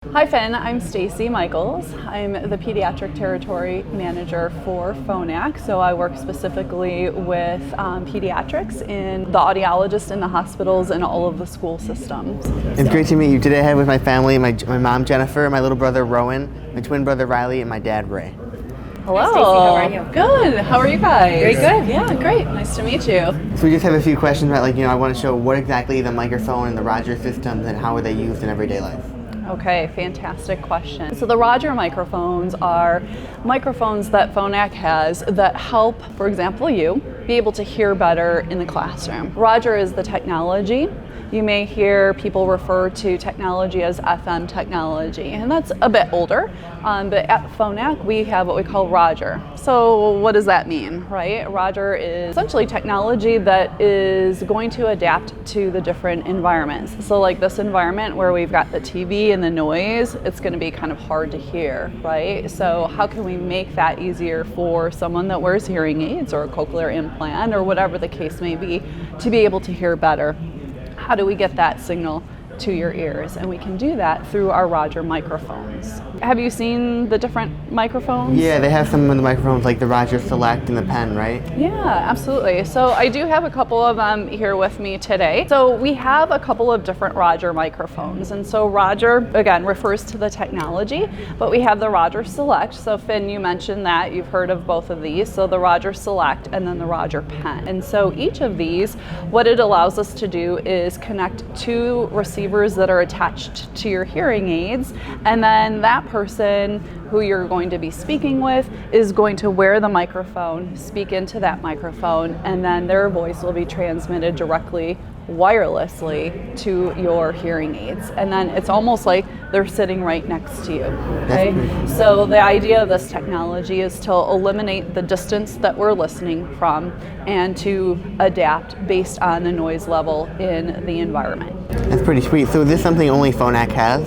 Hi Finn, I'm Stacey Michaels. I'm the Pediatric Territory Manager for Phonak, so I work specifically with pediatrics and the audiologists in the hospitals and all of the school systems. It's great to meet you. Today I have with my family, my mom Jennifer, my little brother Rowan, my twin brother Riley, and my dad Ray. Hello. Hi Stacey, how are you? Good. How are you guys? Very good. Yeah, great. Nice to meet you. So we just have a few questions about, I want to show what exactly the microphone and the Roger systems and how are they used in everyday life. Okay, fantastic question. So the Roger microphones are microphones that Phonak has that help, for example, you be able to hear better in the classroom. Roger is the technology. You may hear people refer to technology as FM technology, and that's a bit older, but at Phonak we have what we call Roger. So what does that mean, right? Roger is essentially technology that is going to adapt to the different environments. So like this environment where we've got the TV and the noise, it's going to be kind of hard to hear, right? So how can we make that easier for someone that wears hearing aids or a cochlear implant or whatever the case may be to be able to hear better? How do we get that signal to your ears? And we can do that through our Roger microphones. Have you seen the different microphones? Yeah, they have some of the microphones like the Roger Select and the Pen, right? Yeah, absolutely. So I do have a couple of them here with me today. So we have a couple of different Roger microphones. And so Roger, again, refers to the technology, but we have the Roger Select. So Finn, you mentioned that. You've heard of both of these. So the Roger Select and then the Roger Pen. And so each of these, what it allows us to do is connect two receivers that are attached to your hearing aids, and then that person who you're going to be speaking with is going to wear the microphone, speak into that microphone, and then their voice will be transmitted directly wirelessly to your hearing aids. And then it's almost like they're sitting right next to you. Okay? So the idea of this technology is to eliminate the distance that we're listening from and to adapt based on the noise level in the environment. That's pretty sweet. So is this something only Phonak has?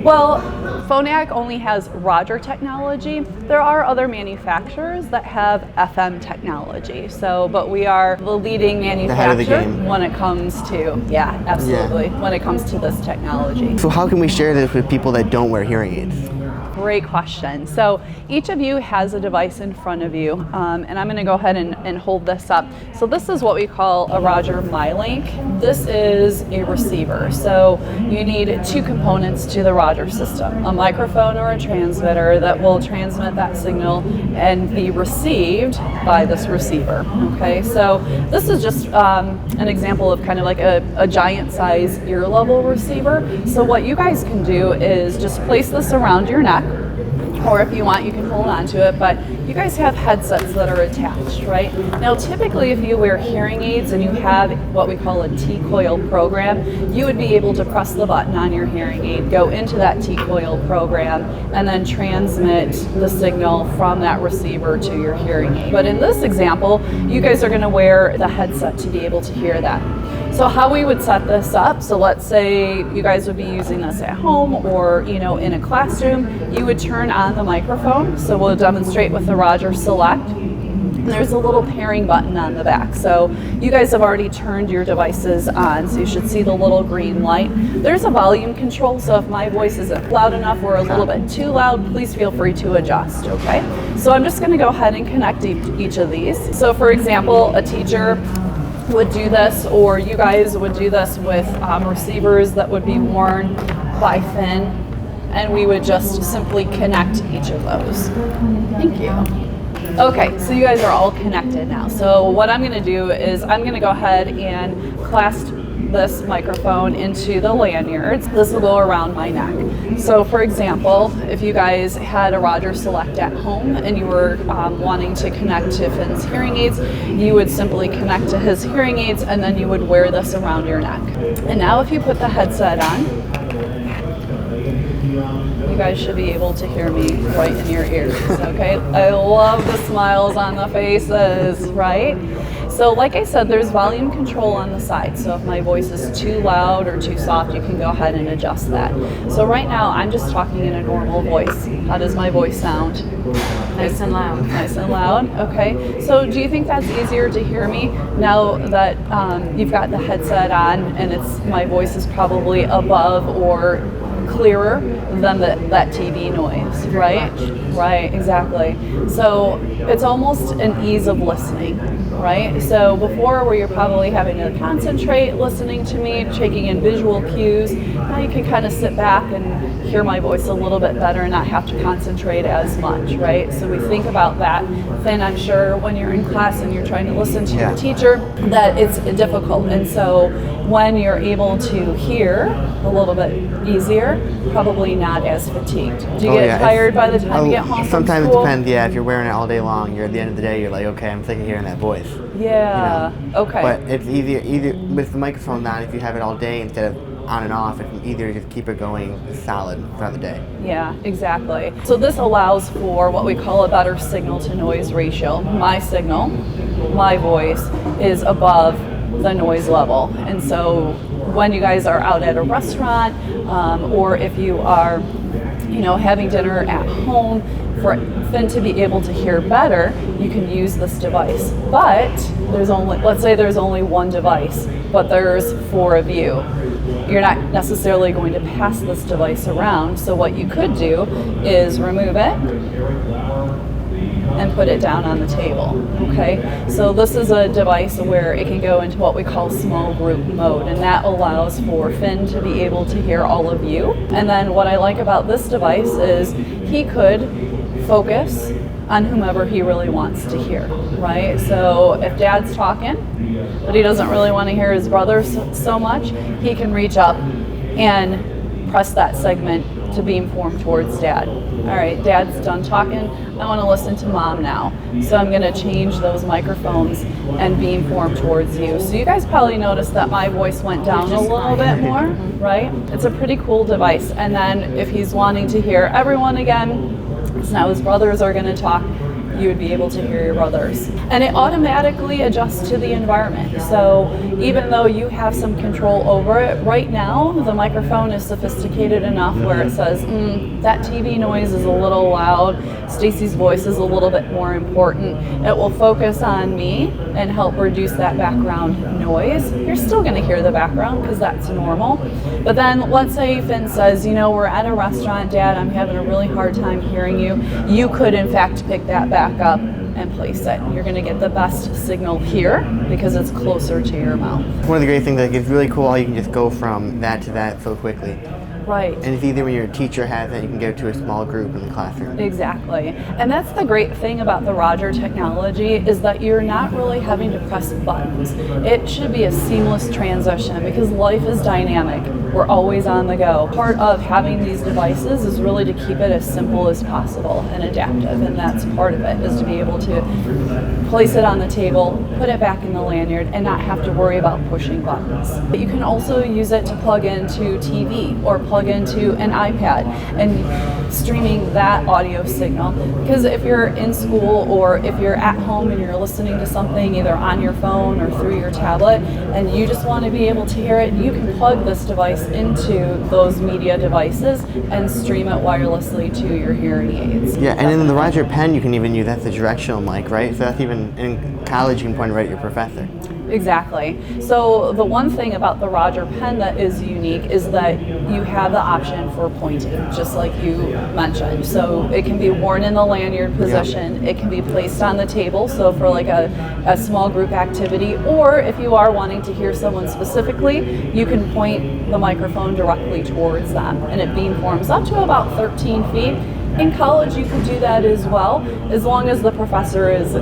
Well, Phonak only has Roger technology. There are other manufacturers that have FM technology. So, but we are the leading manufacturer when it comes to, yeah, absolutely, when it comes to this technology. So how can we share this with people that don't wear hearing aids? Great question. So each of you has a device in front of you, and I'm going to go ahead and hold this up. So this is what we call a Roger MyLink. This is a receiver. So you need two components to the Roger system, a microphone or a transmitter that will transmit that signal and be received by this receiver. Okay, so this is just an example of kind of like a giant size ear level receiver. So what you guys can do is just place this around your neck, or if you want, you can hold on to it, but you guys have headsets that are attached, right? Now, typically, if you wear hearing aids and you have what we call a T-coil program, you would be able to press the button on your hearing aid, go into that T-coil program, and then transmit the signal from that receiver to your hearing aid. But in this example, you guys are gonna wear the headset to be able to hear that. So how we would set this up, so let's say you guys would be using this at home or in a classroom, you would turn on the microphone. So we'll demonstrate with the Roger Select. And there's a little pairing button on the back. So you guys have already turned your devices on, so you should see the little green light. There's a volume control, so if my voice isn't loud enough or a little bit too loud, please feel free to adjust, okay? So I'm just gonna go ahead and connect each of these. So for example, a teacher would do this, or you guys would do this with receivers that would be worn by Finn, and we would just simply connect each of those. Thank you. Okay, so you guys are all connected now. So what I'm gonna do is I'm gonna go ahead and clasp this microphone into the lanyards. This will go around my neck. So for example, if you guys had a Roger Select at home and you were wanting to connect to Finn's hearing aids, you would simply connect to his hearing aids and then you would wear this around your neck. And now if you put the headset on, you guys should be able to hear me right in your ears, okay? I love the smiles on the faces, right? So like I said, there's volume control on the side. So if my voice is too loud or too soft, you can go ahead and adjust that. So right now, I'm just talking in a normal voice. How does my voice sound? Nice and loud. Nice and loud, okay. So do you think that's easier to hear me now that you've got the headset on and my voice is probably above or clearer than that TV noise, right? Right, exactly. So it's almost an ease of listening, right? So before, where you're probably having to concentrate listening to me, taking in visual cues, now you can kind of sit back and hear my voice a little bit better and not have to concentrate as much, right? So we think about that. Then I'm sure when you're in class and you're trying to listen to your teacher, that it's difficult. And so when you're able to hear a little bit easier, probably not as fatigued. Do you get tired by the time you get home Sometimes from school? it depends, if you're wearing it all day long, you're at the end of the day, you're like, okay, I'm sick of hearing that voice. Yeah, okay. But it's easier, either with the microphone on, if you have it all day instead of on and off, it's easier to just keep it going solid throughout the day. Yeah, exactly. So this allows for what we call a better signal to noise ratio. My signal, my voice, is above the noise level. And so when you guys are out at a restaurant, or if you are, having dinner at home, for Finn to be able to hear better, you can use this device. But let's say there's only one device, but there's 4 of you. You're not necessarily going to pass this device around. So what you could do is remove it and put it down on the table, okay? So this is a device where it can go into what we call small group mode, and that allows for Finn to be able to hear all of you. And then what I like about this device is he could focus on whomever he really wants to hear, right? So if Dad's talking, but he doesn't really want to hear his brother so much, he can reach up and press that segment to beam form towards Dad. All right, Dad's done talking. I want to listen to Mom now. So I'm going to change those microphones and beam form towards you. So you guys probably noticed that my voice went down a little bit more, right? It's a pretty cool device. And then if he's wanting to hear everyone again, so now his brothers are going to talk, you would be able to hear your brothers. And it automatically adjusts to the environment. So even though you have some control over it, right now the microphone is sophisticated enough where it says, that TV noise is a little loud, Stacey's voice is a little bit more important. It will focus on me and help reduce that background noise. You're still going to hear the background because that's normal. But then let's say Finn says, we're at a restaurant, Dad, I'm having a really hard time hearing you. You could in fact pick that back up and place it. You're going to get the best signal here because it's closer to your mouth. One of the great things that is really cool how you can just go from that to that so quickly. Right. And it's either when your teacher has it, you can get it to a small group in the classroom. Exactly. And that's the great thing about the Roger technology is that you're not really having to press buttons. It should be a seamless transition because life is dynamic. We're always on the go. Part of having these devices is really to keep it as simple as possible and adaptive, and that's part of it, is to be able to place it on the table, put it back in the lanyard, and not have to worry about pushing buttons. But you can also use it to plug into TV or plug into an iPad and streaming that audio signal. Because if you're in school or if you're at home and you're listening to something either on your phone or through your tablet and you just want to be able to hear it, you can plug this device into those media devices and stream it wirelessly to your hearing aids. Yeah, and in the Roger pen you can even use, that's the directional mic, right? So that's even, in college you can point it right at your professor. Exactly. So the one thing about the Roger pen that is unique is that you have the option for pointing, just like you mentioned. So it can be worn in the lanyard position. It can be placed on the table, so for like a small group activity, or if you are wanting to hear someone specifically, you can point the microphone directly towards them, and it beamforms up to about 13 feet. In college, you could do that as well, as long as the professor is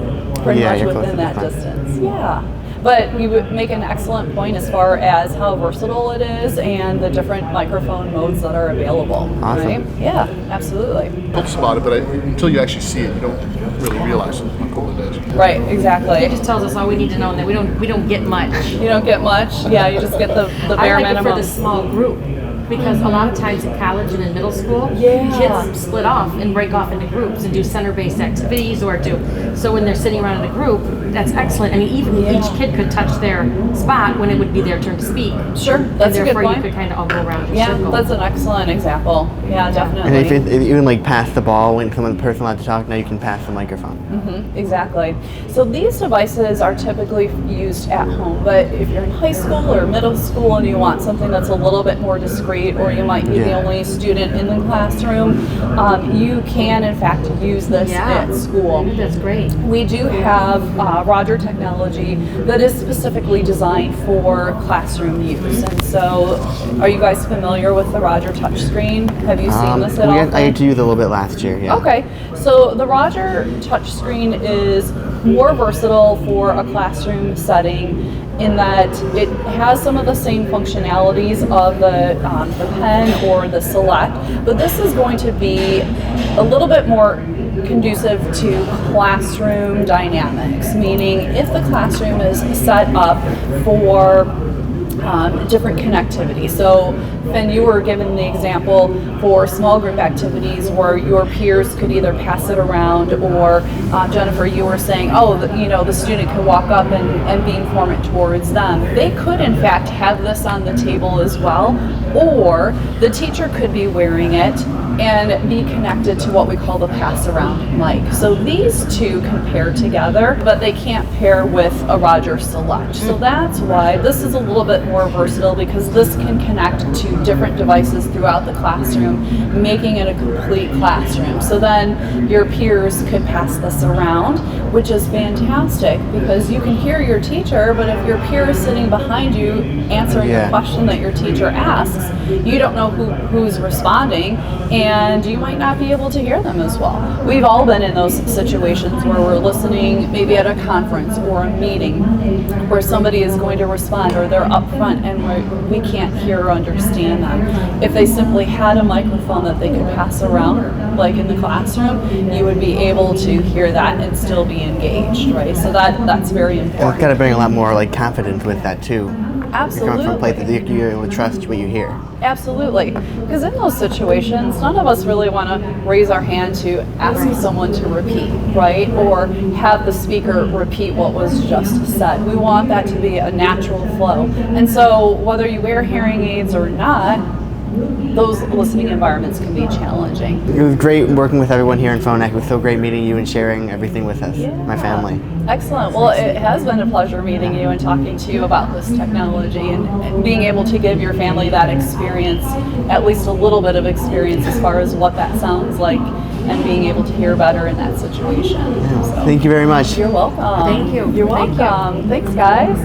pretty much within that distance. Yeah. But you would make an excellent point as far as how versatile it is and the different microphone modes that are available. Awesome. Right? Yeah, absolutely. Talks about it, but until you actually see it, you don't really realize how cool it is. Right, exactly. It just tells us all we need to know, and that we don't get much. You don't get much. Yeah, you just get the bare I like minimum. it for the small group. Because a lot of times in college and in middle school, Yeah. kids split off and break off into groups and do center-based activities or so when they're sitting around in a group, that's excellent. I mean, even each kid could touch their spot when it would be their turn to speak. Sure, that's a good therefore point. you could kind of all go around the Yeah, circle. that's an excellent example. Yeah, And definitely. if you even like pass the ball when the person allowed to talk, now you can pass the microphone. Exactly. So these devices are typically used at home, but if you're in high school or middle school and you want something that's a little bit more discreet, separate, or you might be the Yeah. only student in the classroom, you can in fact use this at school. That's great. We do have Roger technology that is specifically designed for classroom use. And so, are you guys familiar with the Roger touchscreen? Have you seen this at all? I had to use it a little bit last year, yeah. Okay, so the Roger touchscreen is more versatile for a classroom setting in that it has some of the same functionalities of the pen or the select, but this is going to be a little bit more conducive to classroom dynamics, meaning if the classroom is set up for different connectivity. So, Finn, you were given the example for small group activities where your peers could either pass it around, or Jennifer, you were saying, the student could walk up and beamform it towards them. They could, in fact, have this on the table as well, or the teacher could be wearing it and be connected to what we call the pass around mic. So these two can pair together, but they can't pair with a Roger Select. So that's why this is a little bit more versatile, because this can connect to different devices throughout the classroom, making it a complete classroom. So then your peers could pass this around, which is fantastic because you can hear your teacher, but if your peer is sitting behind you answering the question that your teacher asks, you don't know who's responding, and you might not be able to hear them as well. We've all been in those situations where we're listening maybe at a conference or a meeting where somebody is going to respond, or they're up front and we can't hear or understand them. If they simply had a microphone that they could pass around, like in the classroom, you would be able to hear that and still be engaged, right? So that's very And important. it's got to bring a lot more like confidence with that too. You're coming from a place that Absolutely. you're able to trust what you hear. Absolutely. Because in those situations, none of us really want to raise our hand to ask someone to repeat, right? Or have the speaker repeat what was just said. We want that to be a natural flow. And so whether you wear hearing aids or not, those listening environments can be challenging. It was great working with everyone here in Phonak. It was so great meeting you and sharing everything with us, my family. Excellent. Well, it has been a pleasure meeting you and talking to you about this technology, and being able to give your family that experience, at least a little bit of experience as far as what that sounds like, and being able to hear better in that situation. So, Thank you very much. you're welcome. Thank you. You're Thank you. welcome. Thanks, guys.